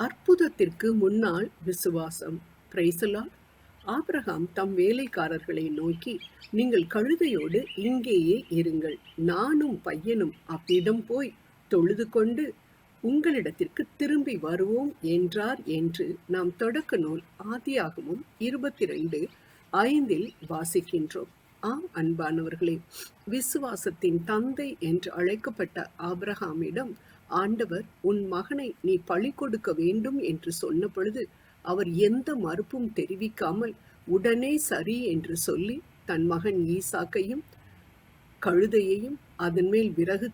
அற்புதத்திற்கு முன்னால் விசுவாசம். Price the Lord. Abraham தம் வேலைக்காரர்களை நோக்கி, நீங்கள் கழுதையோடு இங்கேயே இருங்கள், நானும் பையனும் அவ்விடம் போய் தொழுது கொண்டு உங்களிடத்திற்கு திரும்பி வருவோம் என்றார் என்று நாம் தொடக்க நூல் ஆதியாகமம் 22:5 வாசிக்கின்றோம். ஆம் அன்பானவர்களே, விசுவாசத்தின் தந்தை என்று அழைக்கப்பட்ட ஆபிரகாமிடம் ஆண்டவர், உன் மகனை நீ பலி கொடுக்க வேண்டும் என்று சொன்ன பொழுது அவர் எந்த மறுப்பும் தெரிவிக்காமல் உடனே சரி என்று சொல்லி தன் மகன் ஈசாக்கையும் கழுதையையும் அதன் மேல் விறகு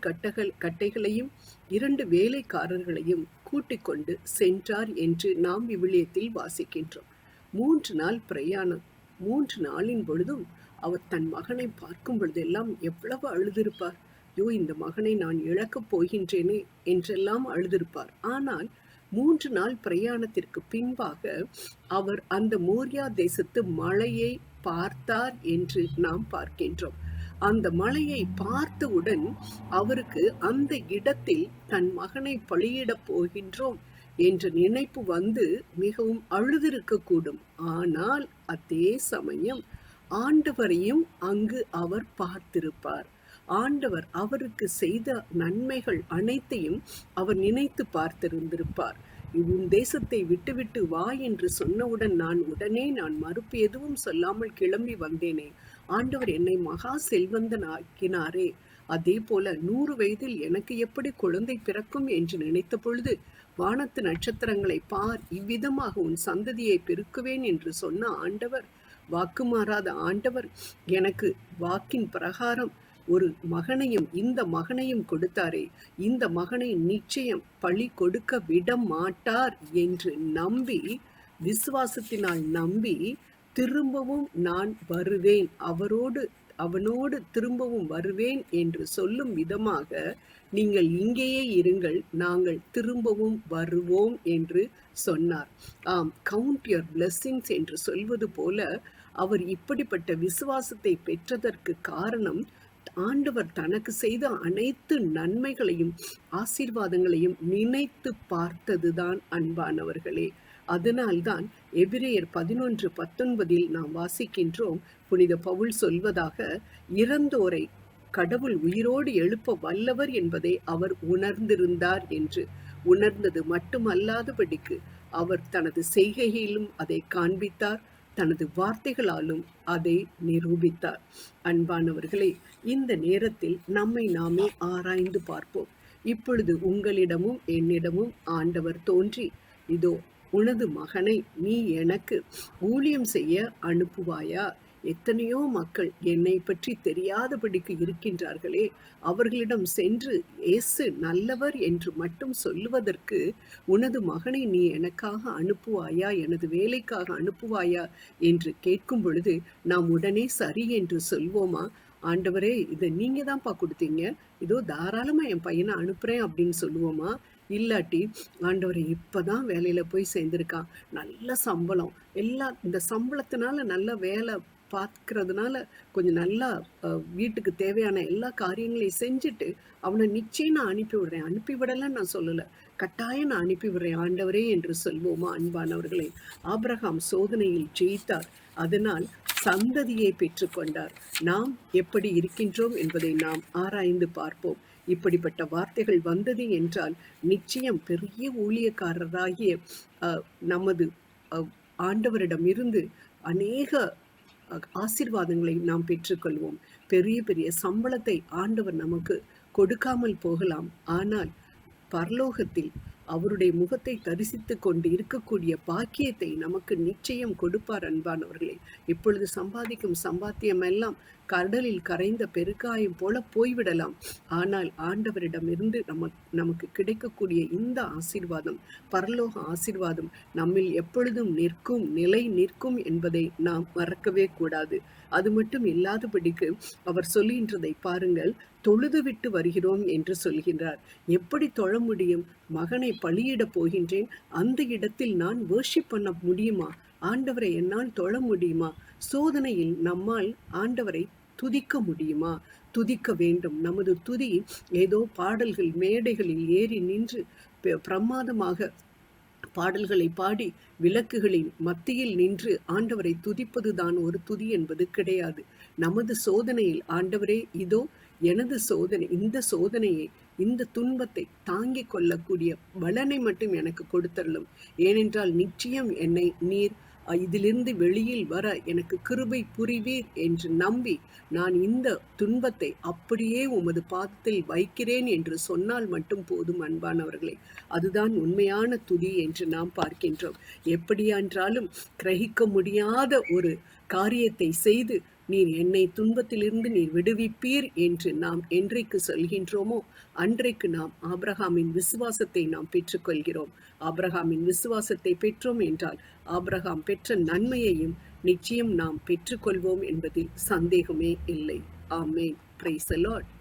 கட்டைகளையும் 2 வேலைக்காரர்களையும் கூட்டிக் கொண்டு சென்றார் என்று நாம் விவிலியத்தில் வாசிக்கின்றோம். 3 நாள் பிரயாணம். 3 நாளின் பொழுதும் அவர் தன் மகனை பார்க்கும் பொழுதெல்லாம் எவ்வளவு அழுதிருப்பார். ஐயோ, இந்த மகனை நான் இழக்கப் போகின்றேனே என்றெல்லாம் அழுதிருப்பார். ஆனால் 3 நாள் பிரயாணத்திற்கு பின்பாக அவர் அந்த மோரியா தேசத்து மலையை பார்த்தார் என்று நாம் பார்க்கின்றோம். அந்த மலையை பார்த்தவுடன் அவருக்கு அந்த இடத்தில் தன் மகனை பலியிடப் போகின்றோம் என்ற நினைப்பு வந்து மிகவும் அழுதிருக்கக்கூடும். ஆனால் அதே சமயம் ஆண்டவரையும் அங்கு அவர் பார்த்திருப்பார். ஆண்டவர் அவருக்கு செய்த நன்மைகள் அனைத்தையும் அவர் நினைத்து பார்த்திருந்திருப்பார். உன் தேசத்தை விட்டுவிட்டு வா என்று சொன்னவுடன் நான் மறுப்பு எதுவும் சொல்லாமல் கிளம்பி வந்தேனே, ஆண்டவர் என்னை மகா செல்வந்தனாக்கினாரே, அதே போல 100 வயதில் எனக்கு எப்படி குழந்தை பிறக்கும் என்று நினைத்த பொழுது, வானத்து நட்சத்திரங்களை பார், இவ்விதமாக உன் சந்ததியை பெருக்குவேன் என்று சொன்ன ஆண்டவர், வாக்கு மாறாத ஆண்டவர், எனக்கு வாக்கின் பிரகாரம் ஒரு மகனையும் இந்த மகனையும் கொடுத்தாரே, இந்த மகனை நிச்சயம் பலி கொடுக்க விட மாட்டார் என்று நம்பி, விசுவாசத்தினால் நம்பி, திரும்பவும் நான் வருவேன், அவனோடு திரும்பவும் வருவேன் என்று சொல்லும் விதமாக, நீங்கள் இங்கேயே இருங்கள், நாங்கள் திரும்பவும் வருவோம் என்று சொன்னார். ஆம், கவுண்ட் யுவர் பிளெஸ்ஸிங்ஸ் என்று சொல்வது போல அவர் இப்படிப்பட்ட விசுவாசத்தை பெற்றதற்கு காரணம், ஆண்டவர் தனக்கு செய்த அனைத்து நன்மைகளையும் ஆசீர்வாதங்களையும் நினைத்து பார்த்ததுதான் அன்பானவர்களே. அதனால்தான் எபிரேயர் 11:19 நாம் வாசிக்கின்றோம், புனித பவுல் சொல்வதாக, இறந்தோரை கடவுள் உயிரோடு எழுப்ப வல்லவர் என்பதை அவர் உணர்ந்திருந்தார் என்று. உணர்ந்தது மட்டுமல்லாதபடிக்கு அவர் தனது செய்கையிலும் அதை காண்பித்தார், தனது வார்த்தைகளாலும் அதை நிரூபித்தார். அன்பானவர்களே, இந்த நேரத்தில் நம்மை நாமே ஆராய்ந்து பார்ப்போம். இப்பொழுது உங்களிடமும் என்னிடமும் ஆண்டவர் தோன்றி, இதோ உனது மகனை நீ எனக்கு ஊழியம் செய்ய அனுப்புவாயா? எத்தனையோ மக்கள் என்னை பற்றி தெரியாதபடிக்கு இருக்கின்றார்களே, அவர்களிடம் சென்று இயேசு நல்லவர் என்று மட்டும் சொல்லுவதற்கு உனது மகனை நீ எனக்காக அனுப்புவாயா, எனது வேலைக்காக அனுப்புவாயா என்று கேட்கும் பொழுது நாம் உடனே சரி என்று சொல்வோமா? ஆண்டவரே, இதை நீங்க தான்ப்பா கொடுத்தீங்க, இதோ தாராளமா என் பையனை அனுப்புறேன் அப்படின்னு சொல்லுவோமா? இல்லாட்டி, ஆண்டவரை இப்பதான் வேலையில போய் சேர்ந்திருக்கான், நல்ல சம்பளம், இந்த சம்பளத்தினால நல்ல வேலை பார்க்கறதுனால கொஞ்சம் நல்லா வீட்டுக்கு தேவையான எல்லா காரியங்களையும் செஞ்சுட்டு அவனை நிச்சயம் நான் அனுப்பி விடலன்னு நான் சொல்லலை, கட்டாயம் நான் அனுப்பி விடுறேன் ஆண்டவரே என்று சொல்வோமா? அன்பானவர்களே, ஆபிரகாம் சோதனையில் ஜெயித்தார், அதனால் சந்ததியை பெற்றுக்கொண்டார். நாம் எப்படி இருக்கின்றோம் என்பதை நாம் ஆராய்ந்து பார்ப்போம். இப்படிப்பட்ட வார்த்தைகள் வந்தது என்றால் நிச்சயம் பெரிய ஊழியக்காரராகிய நமது ஆண்டவரிடம் இருந்து அநேக ஆசீர்வாதங்களை நாம் பெற்றுக்கொள்வோம். பெரிய பெரிய சம்பளத்தை ஆண்டவர் நமக்கு கொடுக்காமல் போகலாம், ஆனால் பரலோகத்தில் அவருடைய முகத்தை தரிசித்து கொண்டு இருக்கக்கூடிய பாக்கியத்தை நமக்கு நிச்சயம் கொடுப்பார். அன்பானவர்களே, இப்பொழுது சம்பாதிக்கும் சம்பாத்தியம் எல்லாம் கடலில் கரைந்த பெருக்காயம் போல போய்விடலாம், ஆனால் ஆண்டவரிடமிருந்து நமக்கு கிடைக்கக்கூடிய இந்த ஆசீர்வாதம், பரலோக ஆசீர்வாதம் நம்மில் எப்பொழுதும் நிலை நிற்கும் என்பதை நாம் மறக்கவே கூடாது. அது மட்டும் இல்லாதபடிக்கு அவர் சொல்கின்றதை பாருங்கள், தொழுது விட்டு வருகிறோம் என்று சொல்கின்றார். எப்படி தொழ முடியும்? மகனை பலியிட போகின்றேன், அந்த இடத்தில் நான் வர்ஷிப் பண்ண முடியுமா? ஆண்டவரை என்னால் தொழ முடியுமா? சோதனையில் நம்மால் ஆண்டவரை துதிக்க முடியுமா? துதிக்க வேண்டும். நமது துதி ஏதோ பாடல்கள் மேடைகளில் ஏறி நின்று பிரமாதமாக பாடல்களை பாடி விளக்குகளின் மத்தியில் நின்று ஆண்டவரை துதிப்பதுதான் ஒரு துதி என்பது கிடையாது. நமது சோதனையில் ஆண்டவரே, இதோ எனது சோதனை, இந்த சோதனையை, இந்த துன்பத்தை தாங்கிக் கொள்ளக்கூடிய பலனை மட்டும் எனக்கு கொடுத்தருளும். ஏனென்றால் நிச்சயம் என்னை நீர் இதிலிருந்து வெளியில் வர எனக்கு கிருபை புரிவீர் என்று நம்பி நான் இந்த துன்பத்தை அப்படியே உமது பாதத்தில் வைக்கிறேன் என்று சொன்னால் மட்டும் போதும் அன்பானவர்களே. அதுதான் உண்மையான துதி என்று நாம் பார்க்கின்றோம். எப்படியென்றாலும் கிரகிக்க முடியாத ஒரு காரியத்தை செய்து நீர் என்னை துன்பத்திலிருந்து நீர் விடுவிப்பீர் என்று நாம் என்றைக்கு சொல்கின்றோமோ அன்றைக்கு நாம் ஆபிரகாமின் விசுவாசத்தை நாம் பெற்றுக்கொள்கிறோம். ஆபிரகாமின் விசுவாசத்தை பெற்றோம் என்றால் ஆபிரகாம் பெற்ற நன்மையையும் நிச்சயம் நாம் பெற்றுக்கொள்வோம் என்பதில் சந்தேகமே இல்லை. ஆமென். Praise the Lord.